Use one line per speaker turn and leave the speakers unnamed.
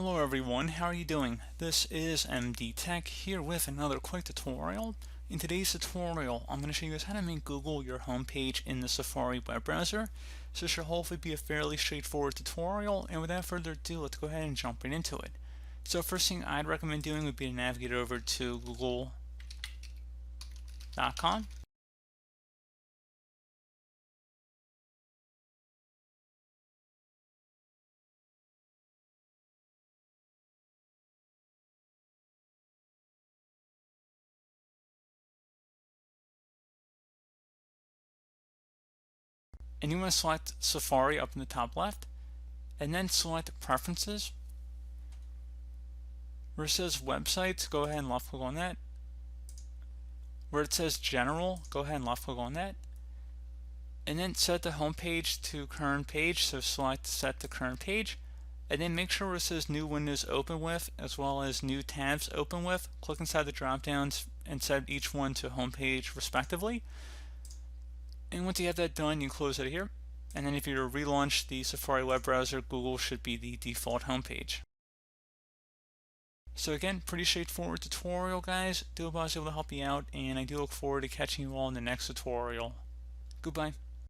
Hello everyone, how are you doing? This is MD Tech here with another quick tutorial. In today's tutorial, I'm going to show you guys how to make Google your homepage in the Safari web browser. So this should hopefully be a fairly straightforward tutorial, and without further ado, let's go ahead and jump right into it. So first thing I'd recommend doing would be to navigate over to google.com. And you want to select Safari up in the top left, and then select Preferences. Where it says Websites, go ahead and left click on that. Where it says General, go ahead and left click on that. And then set the home page to current page, so select set to current page. And then make sure where it says new windows open with, as well as new tabs open with, click inside the drop downs and set each one to home page respectively. And once you have that done, you close it here. And then if you were to relaunch the Safari web browser, Google should be the default home page. So again, pretty straightforward tutorial, guys. Do hope I was able to help you out, and I do look forward to catching you all in the next tutorial. Goodbye.